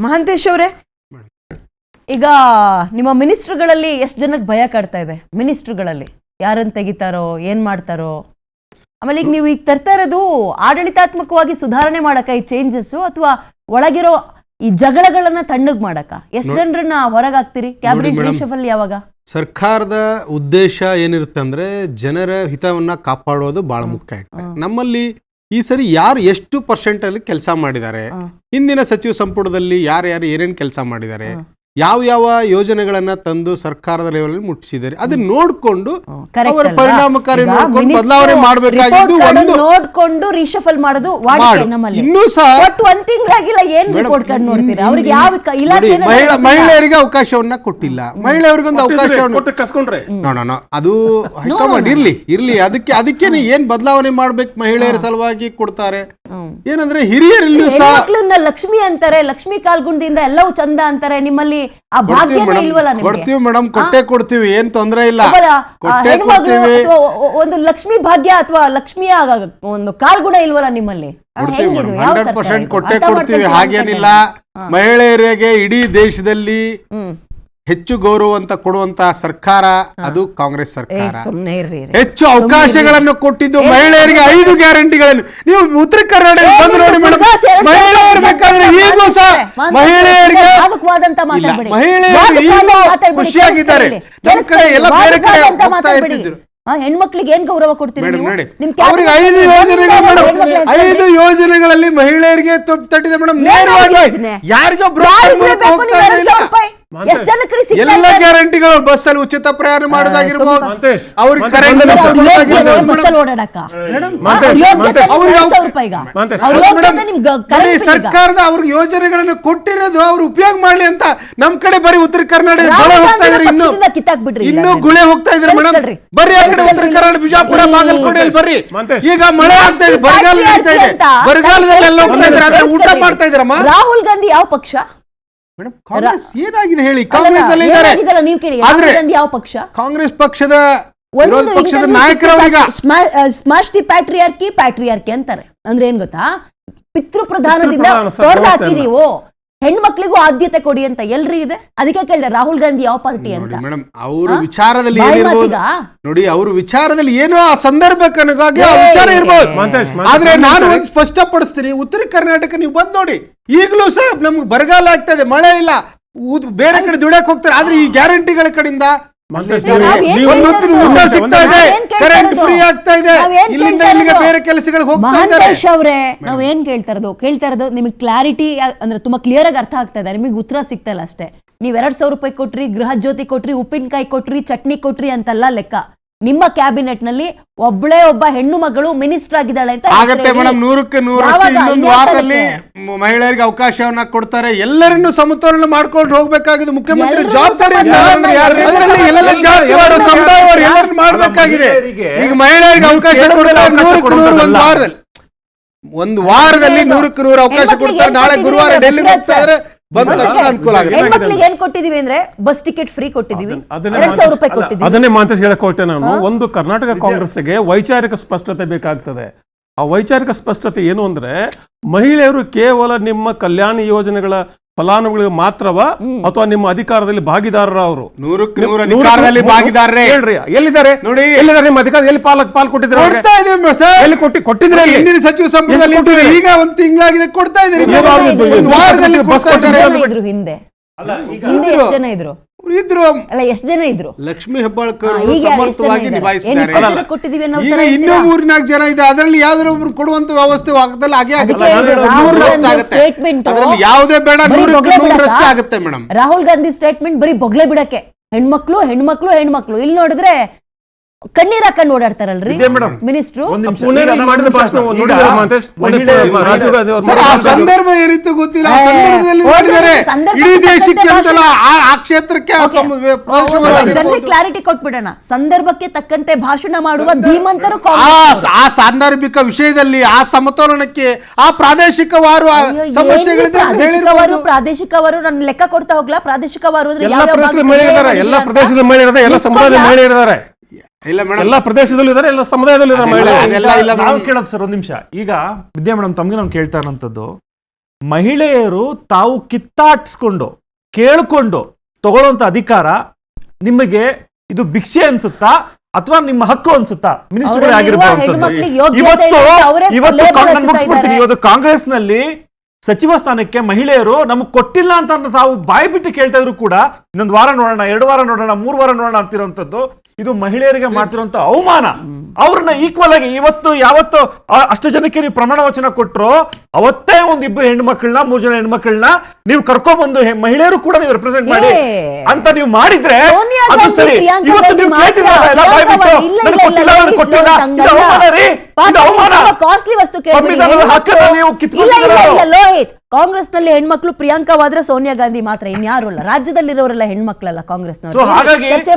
ಮಹಾಂತೇಶ್ ಅವರೇ, ಈಗ ನಿಮ್ಮ ಮಿನಿಸ್ಟ್ರುಗಳಲ್ಲಿ ಎಷ್ಟು ಜನಕ್ಕೆ ಭಯ ಕಾಡ್ತಾ ಇದೆ? ಮಿನಿಸ್ಟ್ರುಗಳಲ್ಲಿ ಯಾರನ್ನು ತೆಗಿತಾರೋ, ಏನ್ ಮಾಡ್ತಾರೋ? ಆಮೇಲೆ ಈಗ ನೀವು ಈಗ ತರ್ತಾ ಇರೋದು ಆಡಳಿತಾತ್ಮಕವಾಗಿ ಸುಧಾರಣೆ ಮಾಡಕ ಈ ಚೇಂಜಸ್, ಅಥವಾ ಒಳಗಿರೋ ಈ ಜಗಳಗಳನ್ನ ತಣ್ಣಗ್ ಮಾಡಕ? ಎಷ್ಟು ಜನರನ್ನ ಹೊರಗಾಗ್ತೀರಿ? ಕ್ಯಾಬಿನೆಟ್ ರಿಶಫಲ್ ಯಾವಾಗ? ಸರ್ಕಾರದ ಉದ್ದೇಶ ಏನಿರುತ್ತೆ ಅಂದ್ರೆ ಜನರ ಹಿತವನ್ನ ಕಾಪಾಡೋದು ಬಹಳ ಮುಖ್ಯ ಆಗುತ್ತೆ. ನಮ್ಮಲ್ಲಿ ಈ ಸರಿ ಯಾರು ಎಷ್ಟು % ಅಲ್ಲಿ ಕೆಲಸ ಮಾಡಿದ್ದಾರೆ, ಹಿಂದಿನ ಸಚಿವ ಸಂಪುಟದಲ್ಲಿ ಯಾರ್ಯಾರು ಏನೇನು ಕೆಲಸ ಮಾಡಿದ್ದಾರೆ, ಯಾವ ಯೋಜನೆಗಳನ್ನ ತಂದು ಸರ್ಕಾರದ ಲೆವೆಲ್ ಮುಟ್ಟಿಸಿದ್ದಾರೆ, ಅದನ್ನ ನೋಡ್ಕೊಂಡು ಅವರ ಪರಿಣಾಮಕಾರಿ ನೋಡ್ಕೊಂಡು ಬದಲಾವಣೆ ಮಾಡಬೇಕಾಗಿದ್ದು ನೋಡ್ಕೊಂಡು ರಿಶಫಲ್ ಮಾಡೋದು ವಾಡಿಕೆ ನಮ್ಮಲ್ಲಿ. ಇನ್ನೂ ಸಹ ಒಂದ್ ತಿಂಗಳಾಗಿಲ್ಲ, ಏನ್ ರಿಪೋರ್ಟ್ ಕಾರ್ಡ್ ನೋಡ್ತೀರಾ? ಅವ್ರಿಗೆ ಯಾವ ಇಲಾಖೆ ಮಹಿಳೆಯರಿಗೆ ಅವಕಾಶವನ್ನ ಕೊಟ್ಟಿಲ್ಲ, ಮಹಿಳೆಯರಿಗೊಂದು ಅವಕಾಶವನ್ನು ಅದು ಹೈಕಮಾಂಡ್ ಇರ್ಲಿ ಅದಕ್ಕೆ ಏನ್ ಬದಲಾವಣೆ ಮಾಡ್ಬೇಕು ಮಹಿಳೆಯರ ಸಲುವಾಗಿ ಕೊಡ್ತಾರೆ. ಏನಂದ್ರೆ ಹಿರಿಯರಲ್ಲೂ ಸಹ ಲಕ್ಷ್ಮಿ ಅಂತಾರೆ, ಲಕ್ಷ್ಮಿ ಕಾಲ್ಗುಣದಿಂದ ಎಲ್ಲವೂ ಚಂದ ಅಂತಾರೆ. ನಿಮ್ಮಲ್ಲಿ ಆ ಭಾಗ್ಯನೇ ಇಲ್ವಲ್ಲ? ಕೊಡ್ತೀವಿ ಮೇಡಮ್, ಕೊಡ್ತೀವಿ, ಏನ್ ತೊಂದ್ರೆ ಇಲ್ಲ. ಒಂದು ಲಕ್ಷ್ಮಿ ಭಾಗ್ಯ ಅಥವಾ ಲಕ್ಷ್ಮಿಯ ಒಂದು ಕಾಲ್ಗುಣ ಇಲ್ವಲ್ಲ ನಿಮ್ಮಲ್ಲಿ? 100% ಕೊಡ್ತೀವಿ, ಹಾಗೇನಿಲ್ಲ. ಮಹಿಳೆಯರಿಗೆ ಇಡೀ ದೇಶದಲ್ಲಿ ಹೆಚ್ಚು ಗೌರವ ಅಂತ ಕೊಡುವಂತ ಸರ್ಕಾರ ಅದು ಕಾಂಗ್ರೆಸ್ ಸರ್ಕಾರ. ಹೆಚ್ಚು ಅವಕಾಶಗಳನ್ನು ಕೊಟ್ಟಿದ್ದು ಮಹಿಳೆಯರಿಗೆ 5 ಗ್ಯಾರಂಟಿಗಳನ್ನು ನೀವು ಉತ್ತರ ಕರ್ನಾಟಕ ಬಂದು ನೋಡಿ ಮೇಡಮ್. ಮಹಿಳೆಯರು ಬೇಕಾದ್ರೆ ಈಗೂ ಸಹ ಮಹಿಳೆಯರಿಗೆ ಖುಷಿಯಾಗಿದ್ದಾರೆ. ನಮ್ಮ ಕಡೆ ಎಲ್ಲ ಬೇರೆ ಕಡೆ ಹೋಗ್ತಾ ಇರ್ತಿದ್ರು. ಹೆಣ್ಮಕ್ಳಿಗೆ ಏನ್ ಗೌರವ ಕೊಡ್ತೀರಿ? ಅವ್ರಿಗೆ 5 ಯೋಜನೆಗಳು ಮೇಡಮ್, 5 ಯೋಜನೆಗಳಲ್ಲಿ ಮಹಿಳೆಯರಿಗೆ ತಟ್ಟಿದೆ ಮೇಡಮ್. ಯಾರಿಗೋ ಎಲ್ಲ ಗ್ಯಾರಂಟಿಗಳು, ಬಸ್ಸಲ್ಲಿ ಉಚಿತ ಪ್ರಯಾಣ ಮಾಡೋದಾಗಿರ್ಬೋದು, ಅವ್ರಿಗೆ ಕರೆಂಟ್ ಸರ್ಕಾರದ ಅವ್ರಿಗೆ ಯೋಜನೆಗಳನ್ನು ಕೊಟ್ಟಿರೋದು ಅವ್ರು ಉಪಯೋಗ ಮಾಡ್ಲಿ ಅಂತ. ನಮ್ ಕಡೆ ಬರೀ ಉತ್ತರ ಕರ್ನಾಟಕ ಹೋಗ್ತಾ ಇದ್ರೆ ಇನ್ನು ಗುಳೆ ಹೋಗ್ತಾ ಇದ್ರೆ ಮೇಡಮ್. ಬರ್ರಿ ಆ ಕಡೆ ಉತ್ತರ ಕರ್ನಾಟಕ, ಬಿಜಾಪುರ, ಬಾಗಲಕೋಟೆಯಲ್ಲಿ ಬರ್ರಿ. ಈಗ ಮಳೆ ಆಗ್ತಾ ಇದೆ, ಬರಗಾಲ ನಡೀತಾ ಇದೆ, ಬರಗಾಲದಲ್ಲಿ ಎಲ್ಲ ಹೋಗ್ತಾ ಇದ್ರೆ ಆದ್ರೆ ಊಟ ಮಾಡ್ತಾ ಇದ್ರಮ್ಮ. ರಾಹುಲ್ ಗಾಂಧಿ ಯಾವ ಪಕ್ಷ ಮೇಡಮ್? ಕಾಂಗ್ರೆಸ್ ಏನಾಗಿದೆ ಹೇಳಿ? ಕಾಂಗ್ರೆಸ್ ಅಲ್ಲಿ ಇದ್ದಾರೆ. ಯಾವ ಪಕ್ಷ? ಕಾಂಗ್ರೆಸ್ ಪಕ್ಷದ ವಿರೋಧ ಪಕ್ಷದ ನಾಯಕರು ಸ್ಮಾಶ್ ದಿ ಪ್ಯಾಟ್ರಿಯಾರ್ಕಿ ಅಂತಾರೆ. ಅಂದ್ರೆ ಏನ್ ಗೊತ್ತಾ? ಪಿತೃ ಪ್ರಧಾನದಿಂದ ತೊಡೆದಾಕಿ ನೀವು ಹೆಣ್ಮಕ್ಳಿಗೂ ಆದ್ಯತೆ ಕೊಡಿ ಅಂತ ಎಲ್ರಿ ಇದೆ. ಅದಕ್ಕೆ ಕೇಳಿದೆ ರಾಹುಲ್ ಗಾಂಧಿ ಯಾವ ಪಾರ್ಟಿ ಅಂತ. ಮೇಡಮ್ ಅವ್ರ ವಿಚಾರದಲ್ಲಿ ನೋಡಿ, ಅವ್ರ ವಿಚಾರದಲ್ಲಿ ಏನೋ ಆ ಸಂದರ್ಭಕ್ಕಾಗಿ ವಿಚಾರ ಇರ್ಬೋದು. ಆದ್ರೆ ನಾನು ಒಂದು ಸ್ಪಷ್ಟಪಡಿಸ್ತೀನಿ, ಉತ್ತರ ಕರ್ನಾಟಕ ನೀವು ಬಂದ್ ನೋಡಿ, ಈಗಲೂ ಸಹ ನಮ್ಗೆ ಬರಗಾಲ ಆಗ್ತಾ ಇದೆ, ಮಳೆ ಇಲ್ಲ, ಬೇರೆ ಕಡೆ ದುಡಿಯಕ್ ಹೋಗ್ತಾರೆ. ಆದ್ರೆ ಈ ಗ್ಯಾರಂಟಿಗಳ ಕಡೆಯಿಂದ ಸಿಗ್ತಾ ಇದೆ, ಕರೆಂಟ್ ಫ್ರೀ ಆಗ್ತಾ ಇದೆ, ಇಲ್ಲಿಂದ ಇಲ್ಲಿಗೆ ಬೇರೆ ಕೆಲಸಗಳಿಗೆ ಹೋಗ್ತಾ ಇದ್ದಾರೆ. ಮಹಂತೇಶ್ ಅವರೇ, ನಾವ್ ಏನ್ ಕೇಳ್ತಾ ಇರೋದು ನಿಮಗೆ ಕ್ಲಾರಿಟಿ ಅಂದ್ರೆ ತುಂಬಾ ಕ್ಲಿಯರ್ ಆಗಿ ಅರ್ಥ ಆಗ್ತಾ ಇದೆ, ನಿಮಗೆ ಉತ್ತರ ಸಿಗ್ತಾ ಇಲ್ಲ ಅಷ್ಟೇ. ನೀವ್ 2,000 ರೂಪಾಯಿ ಕೊಟ್ರಿ, ಗೃಹ ಜ್ಯೋತಿ ಕೊಟ್ರಿ, ಉಪ್ಪಿನಕಾಯಿ ಕೊಟ್ರಿ, ಚಟ್ನಿ ಕೊಟ್ರಿ ಅಂತಲ್ಲ ಲೆಕ್ಕ. ನಿಮ್ಮ ಕ್ಯಾಬಿನೆಟ್ ನಲ್ಲಿ ಒಬ್ಬ ಹೆಣ್ಣು ಮಗಳು ಮಿನಿಸ್ಟರ್ ಆಗಿದ್ದಾಳೆ ಅಂತ ಆಗತ್ತೆ ಮೇಡಮ್. 100ಕ್ಕೆ 100 ಇನ್ನೊಂದು ವಾರದಲ್ಲಿ ಮಹಿಳೆಯರಿಗೆ ಅವಕಾಶವನ್ನ ಕೊಡ್ತಾರೆ. ಎಲ್ಲರನ್ನು ಸಮತೋಲನ ಮಾಡ್ಕೊಂಡು ಹೋಗ್ಬೇಕಾಗಿದೆ ಮುಖ್ಯಮಂತ್ರಿ ಜವಾಬ್ದಾರಿ. ಎಲ್ಲರನ್ನು ಮಾಡ್ಬೇಕಾಗಿದೆ. ಈಗ ಮಹಿಳೆಯರಿಗೆ ಅವಕಾಶ ಕೊಡ್ತಾರೆ 100ಕ್ಕೆ 100 ಒಂದು ವಾರದಲ್ಲಿ 100ಕ್ಕೆ 100 ಅವಕಾಶ ಕೊಡ್ತಾರೆ. ನಾಳೆ ಗುರುವಾರ ಡೆಲ್ಲಿಗೆ ಹೋಗ್ತಾ ಇದ್ರೆ ಹೆಣ್ಮಕ್ಳಿಗೆ ಏನ್ ಕೊಟ್ಟಿದೀವಿ ಅಂದ್ರೆ ಬಸ್ ಟಿಕೆಟ್ ಫ್ರೀ ಕೊಟ್ಟಿದೀವಿ, 2,000 ರೂಪಾಯಿ ಕೊಟ್ಟಿದ್ದೀವಿ. ಅದನ್ನೇ ಮಾತೇಶ್ ಹೇಳಕ್ ಹೊರಟೆ ನಾನು. ಒಂದು ಕರ್ನಾಟಕ ಕಾಂಗ್ರೆಸ್ಗೆ ವೈಚಾರಿಕ ಸ್ಪಷ್ಟತೆ ಬೇಕಾಗ್ತದೆ. ಆ ವೈಚಾರಿಕ ಸ್ಪಷ್ಟತೆ ಏನು ಅಂದ್ರೆ, ಮಹಿಳೆಯರು ಕೇವಲ ನಿಮ್ಮ ಕಲ್ಯಾಣ ಯೋಜನೆಗಳ ಫಲಾನುಭವಿಗಳಿಗೆ ಮಾತ್ರವ ಅಥವಾ ನಿಮ್ಮ ಅಧಿಕಾರದಲ್ಲಿ ಭಾಗಿದಾರರ? ಅವರು 100ಕ್ಕೆ 100 ಅಧಿಕಾರದಲ್ಲಿ ಭಾಗಿದಾರರೇ. ಹೇಳ್ರಿ, ಎಲ್ಲಿದ್ದಾರೆ ನೋಡಿ, ಎಲ್ಲಿದ್ದಾರೆ ನಿಮ್ಮ ಅಧಿಕಾರ? ಎಲ್ಲಿ ಪಾಲ್ ಕೊಟ್ಟಿದ್ರೆ? ಎಲ್ಲಿ ಕೊಟ್ಟಿದ್ರೆ? ಹಿಂದಿನ ಸಚಿವ ಸಂಪುಟದಲ್ಲಿ ಈಗ ಒಂದು ತಿಂಗಳಾಗಿದೆ ಕೊಡ್ತಾ ಇದ್ದೀರಿ. ವಾರದಲ್ಲಿ ಹಿಂದೆ ಎಷ್ಟು ಜನ ಇದ್ರು? ಎಷ್ಟು ಜನ ಇದ್ರು? ಲಕ್ಷ್ಮೀ ಹೆಬ್ಬಾಳ್ಕರ್ ಸಮರ್ಥವಾಗಿ ನಿಭಾಯಿಸಿದ್ದಾರೆ. ಇನ್ನೂ 3-4 ಜನ ಇದೆ, ಅದರಲ್ಲಿ ಯಾವ್ದಾದ್ರು ಒಬ್ರು ಕೊಡುವಂತ ವ್ಯವಸ್ಥೆ ಆಗೇ ಆಗುತ್ತೆ. ಯಾವುದೇ ಬೇಡ, 100ಕ್ಕೆ 100 ಆಗುತ್ತೆ ಮೇಡಮ್. ರಾಹುಲ್ ಗಾಂಧಿ ಸ್ಟೇಟ್ಮೆಂಟ್ ಬರೀ ಬೊಗ್ಲೆ ಬಿಡಕ್ಕೆ, ಹೆಣ್ಮಕ್ಳು ಇಲ್ಲಿ ನೋಡಿದ್ರೆ ಕಣ್ಣೀರ್ ಹಾಕೊಂಡು ಓಡಾಡ್ತಾರಲ್ರಿ ಮಿನಿಸ್ಟ್ರು. ಸಂದರ್ಭ ಏನಿತ್ತು ಗೊತ್ತಿಲ್ಲ, ಕ್ಲಾರಿಟಿ ಕೊಟ್ಬಿಡೋಣ. ಸಂದರ್ಭಕ್ಕೆ ತಕ್ಕಂತೆ ಭಾಷಣ ಮಾಡುವ ಧೀಮಂತರು ಆ ಸಾಂದರ್ಭಿಕ ವಿಷಯದಲ್ಲಿ, ಆ ಸಮತೋಲನಕ್ಕೆ, ಆ ಪ್ರಾದೇಶಿಕವಾರು ಪ್ರಾದೇಶಿಕವಾರು ನಾನು ಲೆಕ್ಕ ಕೊಡ್ತಾ ಹೋಗ್ಲಾ? ಪ್ರಾದೇಶಿಕವಾರು ಎಲ್ಲ ಪ್ರದೇಶದ ಮಹಿಳೆಯರು, ಎಲ್ಲ ಸಮುದಾಯದ ಮಹಿಳೆಯರಿದ್ದಾರೆ. ಎಲ್ಲ ಪ್ರದೇಶದಲ್ಲೂ ಇದ್ದಾರೆ, ಎಲ್ಲ ಸಮುದಾಯದಲ್ಲೂ ಇದ್ದಾರೆ ಮಹಿಳೆ. ಕೇಳೋದು ಸರ್ ಒಂದ್ ನಿಮಿಷ. ಈಗ ವಿದ್ಯಾ ಮೇಡಮ್ ತಮ್ಗೆ ನಾನು ಕೇಳ್ತಾ ಇರೋಂಥದ್ದು, ಮಹಿಳೆಯರು ತಾವು ಕಿತ್ತಾಡ್ಸ್ಕೊಂಡು ಕೇಳ್ಕೊಂಡು ತಗೊಳ್ಳೋಂತ ಅಧಿಕಾರ ನಿಮಗೆ ಇದು ಭಿಕ್ಷೆ ಅನ್ಸುತ್ತಾ ಅಥವಾ ನಿಮ್ಮ ಹಕ್ಕು ಅನ್ಸುತ್ತಾ ಮಿನಿಸ್ಟರ್ ಅವರಲ್ಲಿರುವ ಹೆಣ್ಮಕ್ಳಿಗೆ ಯೋಗ್ಯತೆ ಇಲ್ಲ ಅಂತ ಅವರೇ ಲೇಬಲ್ ಹಚ್ಚುತ್ತಾ ಇದ್ದಾರೆ. ಇವತ್ತು ಕಾಂಗ್ರೆಸ್ ನಲ್ಲಿ ಸಚಿವ ಸ್ಥಾನಕ್ಕೆ ಮಹಿಳೆಯರು ನಮಗ್ ಕೊಟ್ಟಿಲ್ಲ ಅಂತ ತಾವು ಬಾಯಿ ಬಿಟ್ಟು ಕೇಳ್ತಾ ಇದ್ರು ಕೂಡ ಇನ್ನೊಂದು ವಾರ ನೋಡೋಣ, 2 ವಾರ ನೋಡೋಣ, 3 ವಾರ ನೋಡೋಣ ಅಂತಿರೋಂಥದ್ದು ಇದು ಮಹಿಳೆಯರಿಗೆ ಮಾಡ್ತಿರೋಂಥ ಅವಮಾನ. ಅವ್ರನ್ನ ಈಕ್ವಲ್ ಆಗಿ ಇವತ್ತು ಯಾವತ್ತು ಅಷ್ಟು ಜನಕ್ಕೆ ನೀವು ಪ್ರಮಾಣ ವಚನ ಕೊಟ್ಟರು ಅವತ್ತೇ ಒಂದಿಬ್ಬರು ಹೆಣ್ಮಕ್ಳನ್ನ 3 ಜನ ಹೆಣ್ಮಕ್ಳನ್ನ ನೀವು ಕರ್ಕೊಂಡ್ಬಂದು ಮಹಿಳೆಯರು ಕೂಡ ನೀವು ರೆಪ್ರೆಸೆಂಟ್ ಮಾಡಿ ಅಂತ ನೀವು ಮಾಡಿದ್ರೆ ಸೋನಿಯಾ ಅದು ಗಾಂಧಿ, ಸರಿ. ಪ್ರಿಯಾಂಕಾ ಇವತ್ತು ಗಾಂಧಿ ನೀವು ಮಾತ್ರ ಕೇಳ್ತಿದ್ದೀರಲ್ಲ, ಬಾಯಿ ಬಿಟ್ಟು ಇಲ್ಲ, ನನಗೆ ಇಲ್ಲ, ಕೊಟ್ಟಿಲ್ಲ, ಇಲ್ಲ, ನನಗೆ ಕೊಟ್ಟಿಲ್ಲ. ಇಲ್ಲ, ಇದು ಅವಮಾನ ರೀ, ಇದು ಅವಮಾನ. ಕಾಸ್ಟ್ಲಿ ವಸ್ತು ಕೇಳ್ಬಿಡಿ. ಸಂವಿಧಾನದ ಹಕ್ಕನ್ನ ನೀವು ಇಲ್ಲ ಕಿತ್ಕೊಂಡಿದ್ದೀರ. ಇಲ್ಲ ಲೋಹಿತ್, ಕಾಂಗ್ರೆಸ್ ನಲ್ಲಿ ಹೆಣ್ಮಕ್ಳು ಪ್ರಿಯಾಂಕಾ ವಾದ್ರೆ ಸೋನಿಯಾ ಗಾಂಧಿ ಮಾತ್ರ, ಇನ್ಯಾರು ಅಲ್ಲ. ರಾಜ್ಯದಲ್ಲಿರೋರೆಲ್ಲ ಹೆಣ್ಮಕ್ಳಲ್ಲ ಕಾಂಗ್ರೆಸ್ನವರು. So ಹಾಗಾಗಿ ಚರ್ಚೆ